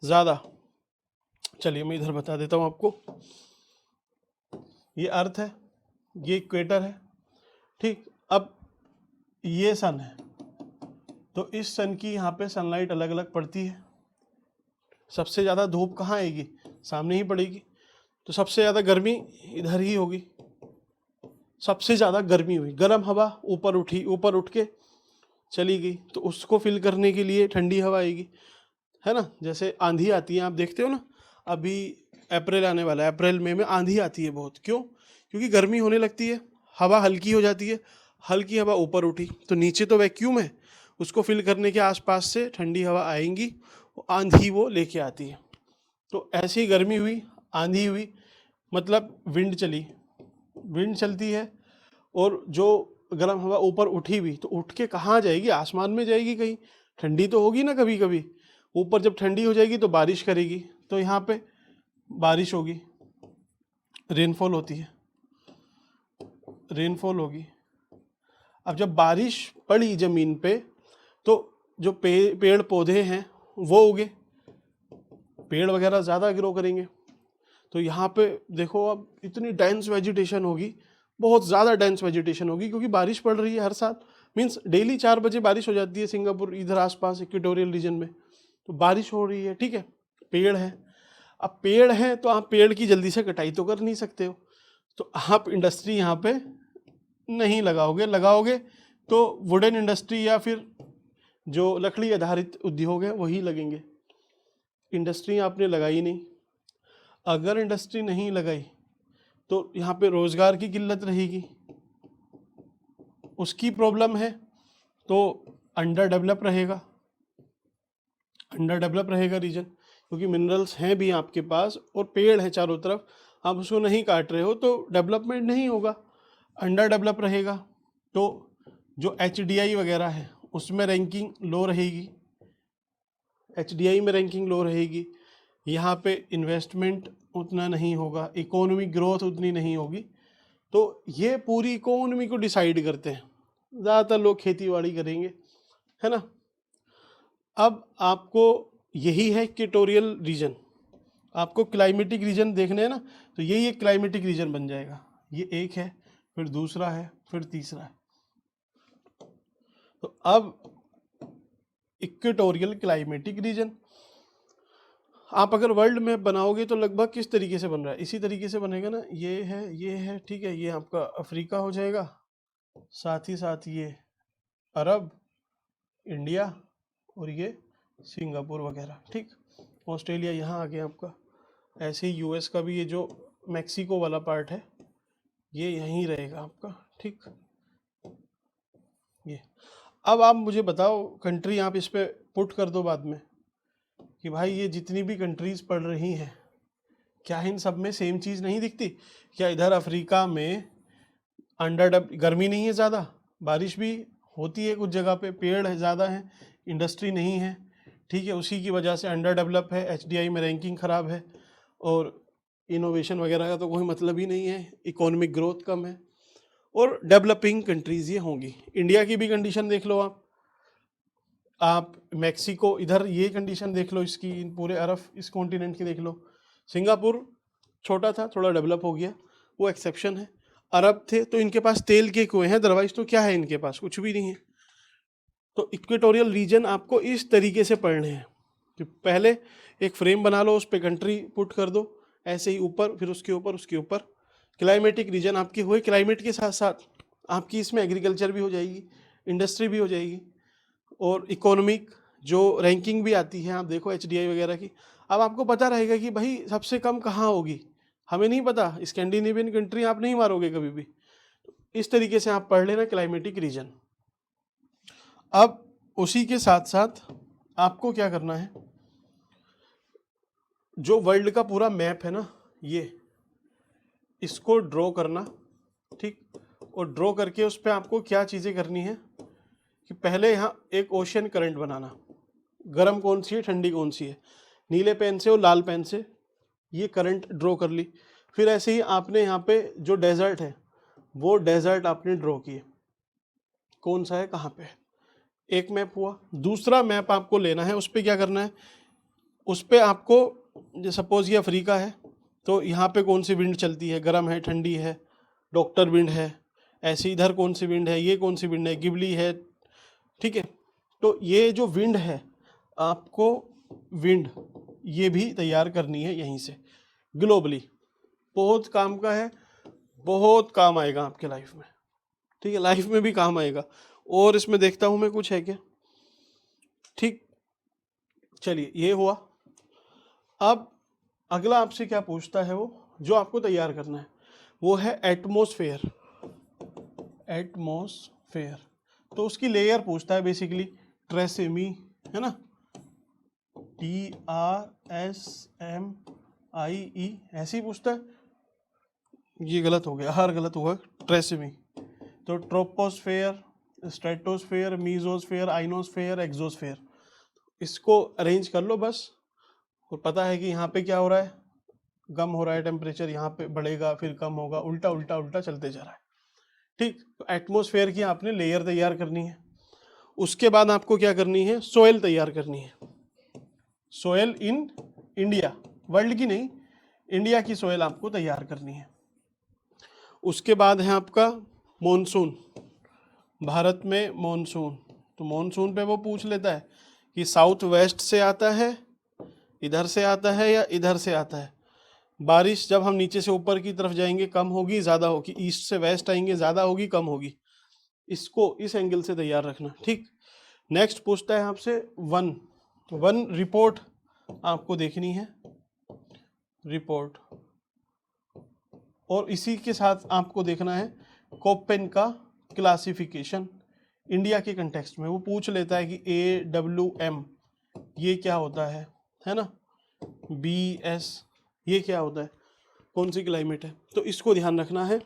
[SPEAKER 1] ज़्यादा, चलिए मैं इधर बता देता हूँ आपको। ये अर्थ है, ये इक्वेटर है, ठीक। अब ये सन है, तो इस सन की यहाँ पे सनलाइट अलग अलग पड़ती है। सबसे ज़्यादा धूप कहाँ आएगी, सामने ही पड़ेगी, तो सबसे ज़्यादा गर्मी इधर ही होगी। सबसे ज़्यादा गर्मी हुई, गर्म हवा ऊपर उठी, ऊपर उठ के चली गई, तो उसको फिल करने के लिए ठंडी हवा आएगी, है ना। जैसे आंधी आती है, आप देखते हो ना, अभी अप्रैल आने वाला है, अप्रैल मई में आंधी आती है बहुत। क्यों? क्योंकि गर्मी होने लगती है, हवा हल्की हो जाती है, हल्की हवा ऊपर उठी तो नीचे तो वैक्यूम है, उसको फिल करने के आसपास से ठंडी हवा आएंगी, आंधी वो लेके आती है। तो ऐसी ही गर्मी हुई, आंधी हुई, मतलब विंड चली, विंड चलती है और जो गर्म हवा ऊपर उठी हुई तो उठ के कहाँ जाएगी? आसमान में जाएगी कहीं, ठंडी तो होगी ना कभी कभी। ऊपर जब ठंडी हो जाएगी तो बारिश करेगी, तो यहाँ पे बारिश होगी, रेनफॉल होती है, रेनफॉल होगी। अब जब बारिश पड़ी जमीन पे तो जो पेड़ पौधे हैं वो उगे, पेड़ वगैरह ज़्यादा ग्रो करेंगे। तो यहाँ पे देखो अब इतनी डेंस वेजिटेशन होगी, बहुत ज़्यादा डेंस वेजिटेशन होगी, क्योंकि बारिश पड़ रही है हर साल। मीन्स डेली 4 बजे बारिश हो जाती है सिंगापुर इधर आसपास इक्वेटोरियल रीजन में, तो बारिश हो रही है, ठीक है, पेड़ है। अब पेड़ है तो आप पेड़ की जल्दी से कटाई तो कर नहीं सकते हो, तो आप इंडस्ट्री यहाँ पे नहीं लगाओगे, लगाओगे तो वुडन इंडस्ट्री या फिर जो लकड़ी आधारित उद्योग है वही लगेंगे। इंडस्ट्री आपने लगाई नहीं, अगर इंडस्ट्री नहीं लगाई तो यहाँ पे रोजगार की किल्लत रहेगी, उसकी प्रॉब्लम है। तो अंडर डेवलप रहेगा, अंडर डेवलप रहेगा रीजन, क्योंकि मिनरल्स हैं भी आपके पास और पेड़ है चारों तरफ, आप उसको नहीं काट रहे हो तो डेवलपमेंट नहीं होगा, अंडर डेवलप रहेगा। तो जो HDI वगैरह है उसमें रैंकिंग लो रहेगी, HDI में रैंकिंग लो रहेगी, यहाँ पे इन्वेस्टमेंट उतना नहीं होगा, इकोनॉमिक ग्रोथ उतनी नहीं होगी। तो ये पूरी इकोनॉमी को डिसाइड करते हैं, ज़्यादातर लोग खेती बाड़ी करेंगे, है ना। अब आपको यही है इक्वेटोरियल रीजन, आपको क्लाइमेटिक रीजन देखने हैं ना, तो यही एक क्लाइमेटिक रीजन बन जाएगा। ये एक है, फिर दूसरा है, फिर तीसरा है। तो अब इक्वेटोरियल क्लाइमेटिक रीजन, आप अगर वर्ल्ड मैप बनाओगे तो लगभग किस तरीके से बन रहा है, इसी तरीके से बनेगा ना। ये है, ठीक है, ये आपका अफ्रीका हो जाएगा, साथ ही साथ ये अरब, इंडिया और ये सिंगापुर वगैरह, ठीक। ऑस्ट्रेलिया यहाँ आ गया आपका, ऐसे ही US का भी ये जो मैक्सिको वाला पार्ट है ये यहीं रहेगा आपका, ठीक। ये अब आप मुझे बताओ कंट्री, आप इस पे पुट कर दो बाद में कि भाई ये जितनी भी कंट्रीज पढ़ रही हैं, क्या इन सब में सेम चीज़ नहीं दिखती? क्या इधर अफ्रीका में गर्मी नहीं है ज़्यादा, बारिश भी होती है कुछ जगह पे, पेड़ है ज़्यादा है, इंडस्ट्री नहीं है, ठीक है, उसी की वजह से अंडर डेवलप है, HDI में रैंकिंग ख़राब है और इनोवेशन वगैरह का तो कोई मतलब ही नहीं है, इकोनॉमिक ग्रोथ कम है, और डेवलपिंग कंट्रीज़ ये होंगी। इंडिया की भी कंडीशन देख लो आप मैक्सिको इधर ये कंडीशन देख लो इसकी, इन पूरे अरब इस कॉन्टिनेंट की देख लो। सिंगापुर छोटा था, थोड़ा डेवलप हो गया, वो एक्सेप्शन है। अरब थे तो इनके पास तेल के कुएं हैं, अदरवाइज तो क्या है इनके पास, कुछ भी नहीं है। तो इक्वेटोरियल रीजन आपको इस तरीके से पढ़ने हैं कि पहले एक फ्रेम बना लो, उस पर कंट्री पुट कर दो, ऐसे ही ऊपर, फिर उसके ऊपर, उसके ऊपर क्लाइमेटिक रीजन आपकी हुए। क्लाइमेट के साथ साथ आपकी इसमें एग्रीकल्चर भी हो जाएगी, इंडस्ट्री भी हो जाएगी, और इकोनॉमिक जो रैंकिंग भी आती है, आप देखो HDI वगैरह की। अब आपको पता रहेगा कि भाई सबसे कम कहाँ होगी, हमें नहीं पता, स्कैंडिनेवियन कंट्री आप नहीं मारोगे कभी भी। इस तरीके से आप पढ़ लेना क्लाइमेटिक रीजन। अब उसी के साथ साथ आपको क्या करना है, जो वर्ल्ड का पूरा मैप है ना, ये इसको ड्रॉ करना, ठीक। और ड्रॉ करके उस पर आपको क्या चीज़ें करनी है कि पहले यहाँ एक ओशन करंट बनाना, गर्म कौन सी है, ठंडी कौन सी है, नीले पेन से और लाल पेन से ये करंट ड्रॉ कर ली। फिर ऐसे ही आपने यहाँ पे जो डेजर्ट है वो डेजर्ट आपने ड्रॉ किए, कौन सा है कहाँ पे, एक मैप हुआ। दूसरा मैप आपको लेना है, उस पर क्या करना है, उस पर आपको सपोज ये अफ्रीका है तो यहाँ पे कौन सी विंड चलती है, गर्म है, ठंडी है, डॉक्टर विंड है, ऐसे इधर कौन सी विंड है, ये कौन सी विंड है, गिबली है, ठीक है। तो ये जो विंड है आपको विंड ये भी तैयार करनी है यहीं से ग्लोबली, बहुत काम का है, बहुत काम आएगा आपके लाइफ में, ठीक है, लाइफ में भी काम आएगा। और इसमें देखता हूँ मैं कुछ है क्या, ठीक। चलिए ये हुआ। अब अगला आपसे क्या पूछता है, वो जो आपको तैयार करना है वो है एटमॉस्फेयर। एटमॉस्फेयर, तो उसकी लेयर पूछता है बेसिकली, ट्रेसेमी, है ना, TRSMIE, ऐसे ही पूछता है। ये गलत हो गया, हर गलत हुआ, ट्रेसेमी। तो troposphere, stratosphere, mesosphere, ionosphere, exosphere, इसको अरेंज कर लो बस। और पता है कि यहाँ पे क्या हो रहा है, कम हो रहा है टेम्परेचर, यहाँ पे बढ़ेगा फिर कम होगा, उल्टा उल्टा उल्टा चलते जा रहा है। ठीक, तो एटमॉस्फेयर की आपने लेयर तैयार करनी है। उसके बाद आपको क्या करनी है, सोयल तैयार करनी है। सोयल इन इंडिया, वर्ल्ड की नहीं, इंडिया की सोयल आपको तैयार करनी है। उसके बाद है आपका मॉनसून, भारत में मॉनसून। तो मॉनसून पे वो पूछ लेता है कि साउथ वेस्ट से आता है, इधर से आता है या इधर से आता है। बारिश जब हम नीचे से ऊपर की तरफ जाएंगे कम होगी ज़्यादा होगी, ईस्ट से वेस्ट आएंगे ज़्यादा होगी कम होगी, इसको इस एंगल से तैयार रखना। ठीक, नेक्स्ट पूछता है आपसे वन, वन रिपोर्ट आपको देखनी है, रिपोर्ट। और इसी के साथ आपको देखना है कोपेन का क्लासिफिकेशन इंडिया के कंटेक्स्ट में। वो पूछ लेता है कि AWM ये क्या होता है ना, BS ये क्या होता है, कौन सी क्लाइमेट है, तो इसको ध्यान रखना है।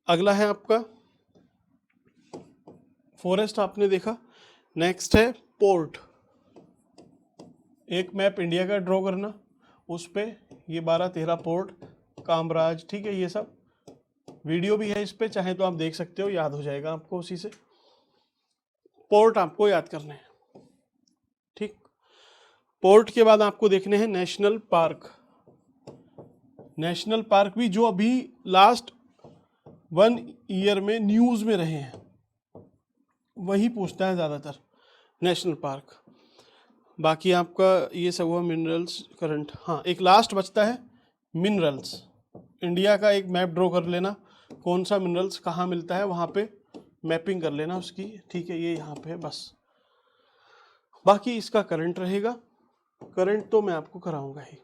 [SPEAKER 1] अगला है आपका फॉरेस्ट, आपने देखा। नेक्स्ट है पोर्ट, एक मैप इंडिया का ड्रॉ करना, उस पे ये 12-13 पोर्ट, कामराज, ठीक है, ये सब वीडियो भी है इस पे, चाहे तो आप देख सकते हो, याद हो जाएगा आपको उसी से। पोर्ट आपको याद करने हैं। ठीक, पोर्ट के बाद आपको देखने हैं नेशनल पार्क। नेशनल पार्क भी जो अभी लास्ट 1 ईयर में न्यूज में रहे हैं वही पूछता है ज्यादातर, नेशनल पार्क। बाकी आपका ये सब हुआ मिनरल्स, करंट। हाँ, एक लास्ट बचता है मिनरल्स। इंडिया का एक मैप ड्रॉ कर लेना, कौन सा मिनरल्स कहाँ मिलता है, वहाँ पे मैपिंग कर लेना उसकी। ठीक है, ये यहाँ पे है बस। बाकी इसका करंट रहेगा, करंट तो मैं आपको कराऊंगा ही।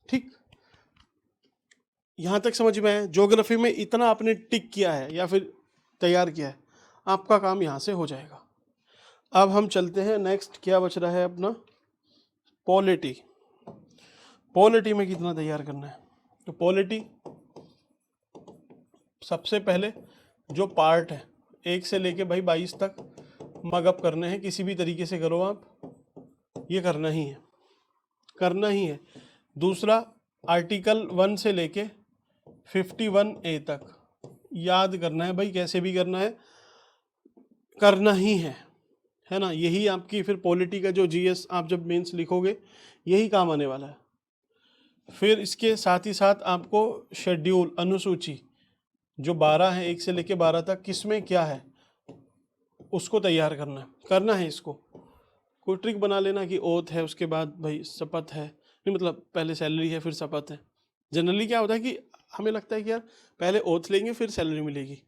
[SPEAKER 1] ठीक, यहाँ तक समझ में आया। ज्योग्राफी में इतना आपने टिक किया है या फिर तैयार किया है, आपका काम यहाँ से हो जाएगा। अब हम चलते हैं नेक्स्ट, क्या बच रहा है अपना, पॉलिटी। पॉलिटी में कितना तैयार करना है, तो पॉलिटी सबसे पहले जो पार्ट है 1 से लेके भाई 22 तक मगअप करने हैं, किसी भी तरीके से करो आप, ये करना ही है, करना ही है। दूसरा, आर्टिकल 1 से लेके 51A तक याद करना है भाई, कैसे भी करना है, करना ही है ना। यही आपकी फिर पॉलिटी का जो GS आप जब मेंस लिखोगे यही काम आने वाला है। फिर इसके साथ ही साथ आपको शेड्यूल, अनुसूची जो 12 है, 1 से लेके 12 तक, किसमें क्या है उसको तैयार करना है इसको। कोई ट्रिक बना लेना कि ओथ है, उसके बाद भाई शपथ है, नहीं मतलब पहले सैलरी है फिर शपथ है। जनरली क्या होता है कि हमें लगता है कि यार पहले ओथ लेंगे फिर सैलरी मिलेगी।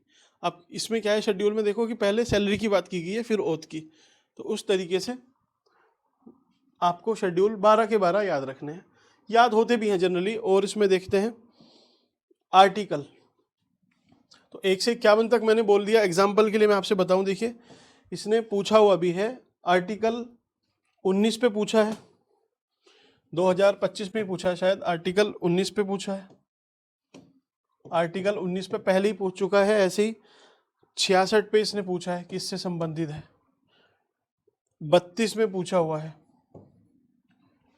[SPEAKER 1] अब इसमें क्या है, शेड्यूल में देखो कि पहले सैलरी की बात की गई है फिर ओथ की, तो उस तरीके से आपको शेड्यूल 12 के 12 याद रखने हैं, याद होते भी हैं जनरली। और इसमें देखते हैं आर्टिकल, तो 1 से 51 तक मैंने बोल दिया। एग्जाम्पल के लिए मैं आपसे बताऊं, देखिए इसने पूछा हुआ भी है, आर्टिकल 19 पे पूछा है, 2025 में पूछा है शायद, आर्टिकल 19 पे पूछा है, आर्टिकल 19 पे पहले ही पूछ चुका है। ऐसे ही 66 पे इसने पूछा है कि इससे संबंधित है, 32 में पूछा हुआ है।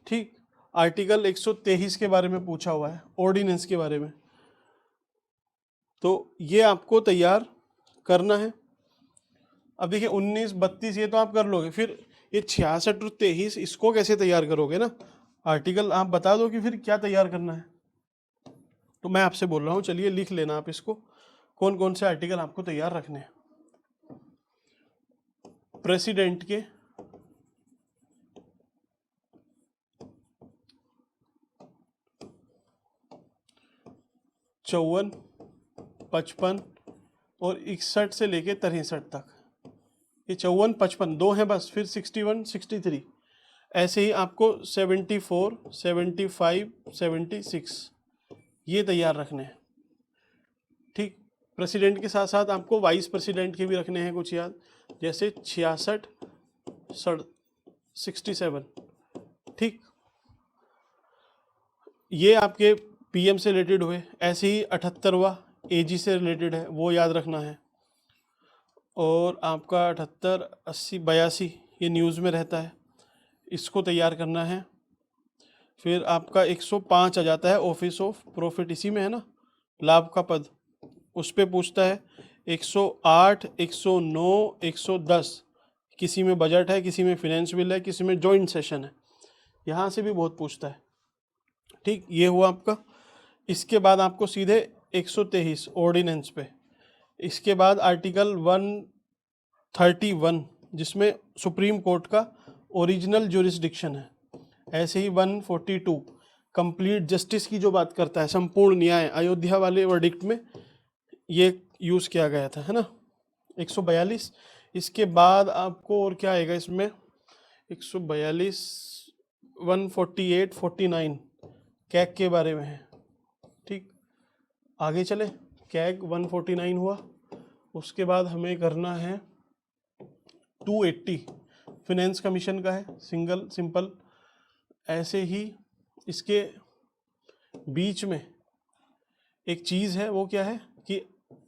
[SPEAKER 1] ठीक, आर्टिकल 123 के बारे में पूछा हुआ है, ऑर्डिनेंस के बारे में। तो ये आपको तैयार करना है। अब देखिए 19, 32 ये तो आप कर लोगे, फिर ये 66 और 23 इसको कैसे तैयार करोगे ना, आर्टिकल आप बता दो कि फिर क्या तैयार करना है। तो मैं आपसे बोल रहा हूँ, चलिए लिख लेना आप इसको, कौन कौन से आर्टिकल आपको तैयार रखने हैं। प्रेसिडेंट के, चौवन, 55 और 61 से लेके 63 तक, ये 54, 55 दो हैं बस, फिर 61, 63 ऐसे ही आपको 74, 75, 76 ये तैयार रखने हैं। ठीक, प्रेसिडेंट के साथ साथ आपको वाइस प्रेसिडेंट के भी रखने हैं कुछ याद, जैसे 66, 67। ठीक, ये आपके पीएम से रिलेटेड हुए। ऐसे ही 78वां एजी से रिलेटेड है, वो याद रखना है। और आपका 78, 80, 82 ये न्यूज़ में रहता है, इसको तैयार करना है। फिर आपका 105 आ जाता है, ऑफिस ऑफ प्रॉफिट, इसी में है ना, लाभ का पद, उस पे पूछता है। 108, 109, 110 किसी में बजट है, किसी में फिनेंस बिल है, किसी में जॉइंट सेशन है, यहाँ से भी बहुत पूछता है। ठीक, ये हुआ आपका। इसके बाद आपको सीधे 123 ऑर्डिनेंस पे, इसके बाद आर्टिकल 131 जिसमें सुप्रीम कोर्ट का ओरिजिनल ज्यूरिसडिक्शन है। ऐसे ही 142 कंप्लीट जस्टिस की जो बात करता है, संपूर्ण न्याय, अयोध्या वाले वर्डिक्ट में ये यूज़ किया गया था, है ना। 142, इसके बाद आपको और क्या आएगा इसमें, 142, 148, 49 कैग के बारे में है। ठीक, आगे चले, कैग 149 हुआ। उसके बाद हमें करना है 280 फिनेंस कमीशन का है, सिंगल सिंपल। ऐसे ही इसके बीच में एक चीज़ है, वो क्या है कि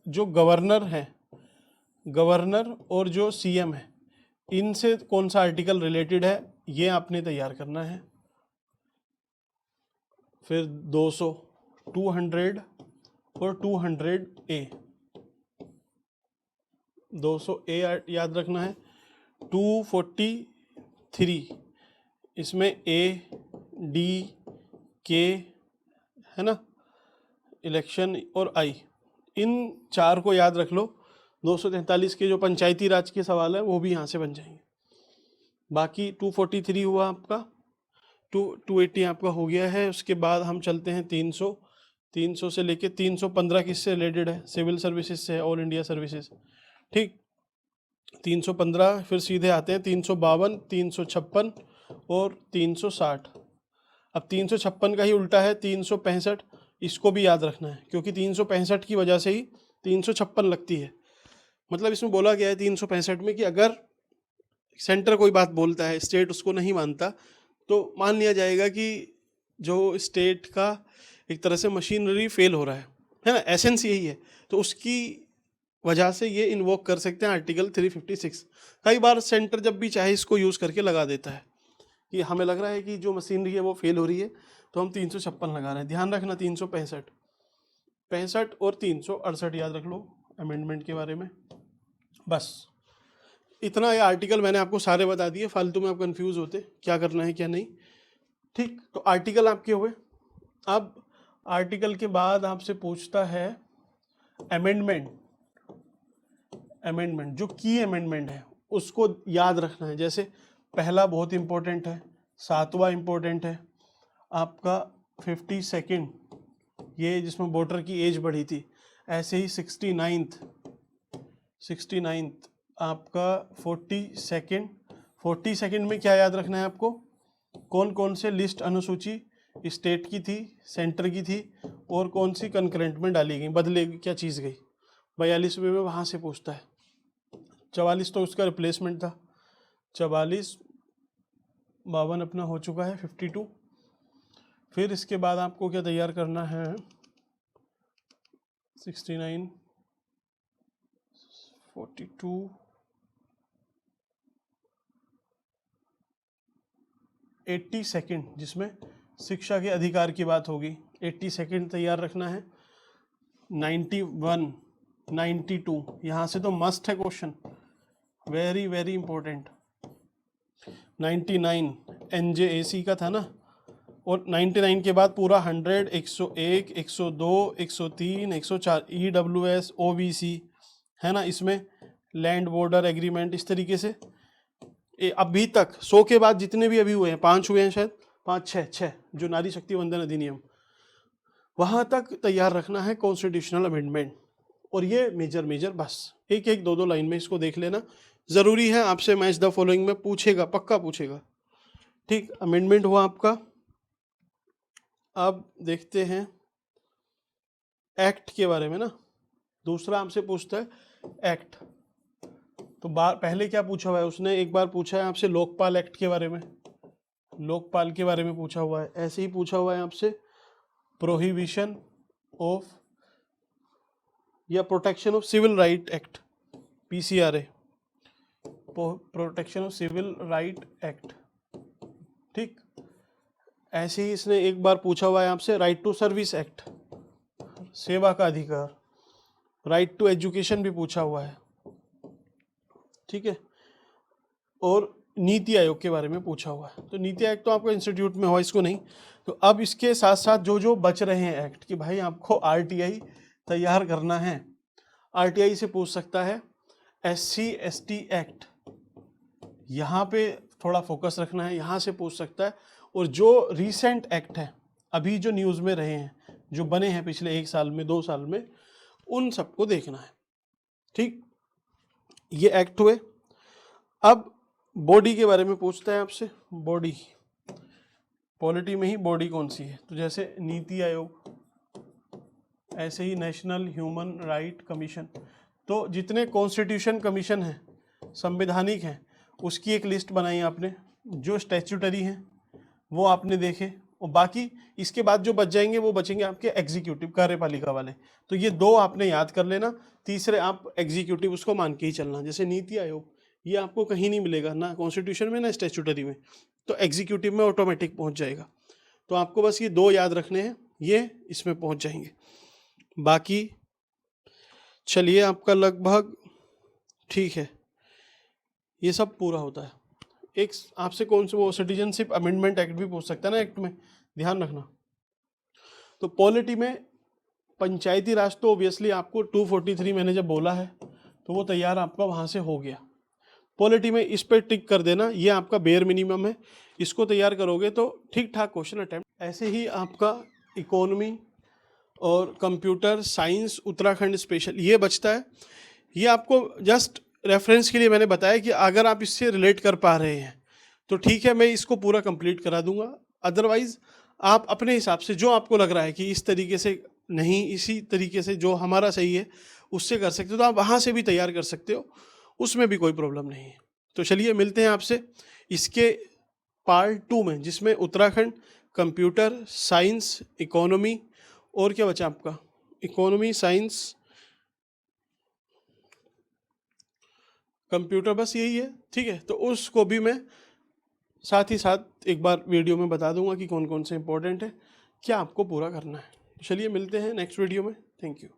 [SPEAKER 1] जो गवर्नर है, गवर्नर और जो सीएम है, इनसे कौन सा आर्टिकल रिलेटेड है, ये आपने तैयार करना है। फिर 200, 200 और 200A, 200A याद रखना है। 243 इसमें A, D, K है ना, इलेक्शन और I, इन चार को याद रख लो। 243 के जो पंचायती राज के सवाल है वो भी यहाँ से बन जाएंगे। बाकी 243 हुआ आपका, 280 आपका हो गया है। उसके बाद हम चलते हैं 300, 300 से लेके 315 किससे रिलेटेड है, सिविल सर्विसेज से, ऑल इंडिया सर्विसेज। ठीक, 315, फिर सीधे आते हैं 352, 356 और 360। अब 356 का ही उल्टा है 365, इसको भी याद रखना है, क्योंकि 365 की वजह से ही 356 लगती है। मतलब इसमें बोला गया है 365 में कि अगर सेंटर कोई बात बोलता है, स्टेट उसको नहीं मानता, तो मान लिया जाएगा कि जो स्टेट का एक तरह से मशीनरी फेल हो रहा है ना, एसेंस यही है। तो उसकी वजह से ये इन्वोक कर सकते हैं आर्टिकल 356। कई बार सेंटर जब भी चाहे इसको यूज़ करके लगा देता है कि हमें लग रहा है कि जो मशीनरी है वो फेल हो रही है, तो हम 356 लगा रहे हैं। ध्यान रखना, 365, 65 और 368 याद रख लो अमेंडमेंट के बारे में। बस इतना, ये आर्टिकल मैंने आपको सारे बता दिए, फालतू में आप कंफ्यूज होते क्या करना है क्या नहीं। ठीक, तो आर्टिकल आपके हुए। अब आर्टिकल के बाद आपसे पूछता है अमेंडमेंट। अमेंडमेंट जो की अमेंडमेंट है उसको याद रखना है। जैसे पहला बहुत इंपॉर्टेंट है, 7वां इंपॉर्टेंट है, आपका 52nd ये जिसमें वोटर की एज बढ़ी थी। ऐसे ही 69th आपका 42nd में क्या याद रखना है आपको, कौन कौन से लिस्ट अनुसूची स्टेट की थी, सेंटर की थी, और कौन सी कंकरेंट में डाली गई, बदले क्या चीज़ गई। 42वें में वहाँ से पूछता है। 44 तो उसका रिप्लेसमेंट था, 44, 52 अपना हो चुका है, 52। फिर इसके बाद आपको क्या तैयार करना है, 69, 42, 82nd जिसमें शिक्षा के अधिकार की बात होगी, 82nd तैयार रखना है। 91, 92 यहाँ से तो मस्ट है question, very very important. 99 NJAC का था ना, और 99 के बाद पूरा 100, 101, 102, 103, 104 EWS OBC है ना, इसमें लैंड बॉर्डर एग्रीमेंट, इस तरीके से अभी तक 100 के बाद जितने भी अभी हुए हैं, 5 हुए हैं शायद, 5, 6 जो नारी शक्ति वंदन अधिनियम, वहाँ तक तैयार रखना है कॉन्स्टिट्यूशनल अमेंडमेंट। और ये मेजर बस एक एक 2 लाइन में इसको देख लेना, ज़रूरी है। आपसे मैच द फॉलोइंग में पूछेगा, पक्का पूछेगा। ठीक, अमेंडमेंट हुआ आपका। अब देखते हैं एक्ट के बारे में ना। दूसरा आपसे पूछता है एक्ट। तो पहले क्या पूछा हुआ है उसने, एक बार पूछा है आपसे लोकपाल एक्ट के बारे में, लोकपाल के बारे में पूछा हुआ है। ऐसे ही पूछा हुआ है आपसे प्रोहिबिशन ऑफ या protection of civil right act, PCRA, protection of civil right act. ठीक, ऐसे ही इसने एक बार पूछा हुआ है आपसे राइट टू सर्विस एक्ट, सेवा का अधिकार। राइट टू एजुकेशन भी पूछा हुआ है। ठीक है, और नीति आयोग के बारे में पूछा हुआ है। तो नीति आयोग तो आपको इंस्टीट्यूट में हुआ, इसको नहीं। तो अब इसके साथ साथ जो जो बच रहे हैं एक्ट कि भाई आपको RTI तैयार करना है, RTI से पूछ सकता है SC ST एक्ट, यहाँ पे थोड़ा फोकस रखना है, यहाँ से पूछ सकता है। और जो रीसेंट एक्ट है, अभी जो न्यूज़ में रहे हैं, जो बने हैं पिछले 1 साल में 2 साल में, उन सबको देखना है। ठीक, ये एक्ट हुए। अब बॉडी के बारे में पूछता है आपसे, बॉडी, पॉलिटी में ही बॉडी कौन सी है। तो जैसे नीति आयोग, ऐसे ही नेशनल ह्यूमन राइट कमीशन। तो जितने कॉन्स्टिट्यूशन कमीशन हैं, संवैधानिक हैं, उसकी एक लिस्ट बनाई आपने। जो स्टैट्यूटरी हैं वो आपने देखे, और बाकी इसके बाद जो बच जाएंगे वो बचेंगे आपके एग्जीक्यूटिव, कार्यपालिका वाले। तो ये 2 आपने याद कर लेना, तीसरे आप एग्जीक्यूटिव उसको मान के ही चलना। जैसे नीति आयोग, ये आपको कहीं नहीं मिलेगा, ना कॉन्स्टिट्यूशन में ना स्टैट्यूटरी में, तो एग्जीक्यूटिव में ऑटोमेटिक पहुंच जाएगा। तो आपको बस ये 2 याद रखने हैं, ये इसमें पहुंच जाएंगे। बाकी चलिए आपका लगभग ठीक है, ये सब पूरा होता है। एक आपसे कौन से वो सिटीजनशिप अमेंडमेंट एक्ट भी पूछ सकता है ना एक्ट में, ध्यान रखना। तो पॉलिटी में पंचायती राज तो ऑब्वियसली आपको 243 मैंने जब बोला है तो वो तैयार आपका वहाँ से हो गया। पॉलिटी में इस पर टिक कर देना, ये आपका बेयर मिनिमम है, इसको तैयार करोगे तो ठीक ठाक क्वेश्चन अटेम्प्ट। ऐसे ही आपका इकोनॉमी और कंप्यूटर साइंस उत्तराखंड स्पेशल ये बचता है। ये आपको जस्ट रेफरेंस के लिए मैंने बताया कि अगर आप इससे रिलेट कर पा रहे हैं तो ठीक है, मैं इसको पूरा कंप्लीट करा दूंगा। अदरवाइज आप अपने हिसाब से जो आपको लग रहा है कि इस तरीके से नहीं, इसी तरीके से जो हमारा सही है उससे कर सकते हो, तो आप वहाँ से भी तैयार कर सकते हो, उसमें भी कोई प्रॉब्लम नहीं है। तो चलिए मिलते हैं आपसे इसके पार्ट 2 में, जिसमें उत्तराखंड, कंप्यूटर साइंस, इकोनॉमी और क्या बचा आपका, इकोनॉमी साइंस कंप्यूटर, बस यही है। ठीक है, तो उसको भी मैं साथ ही साथ एक बार वीडियो में बता दूंगा कि कौन कौन से इंपॉर्टेंट है, क्या आपको पूरा करना है। चलिए मिलते हैं नेक्स्ट वीडियो में। Thank you.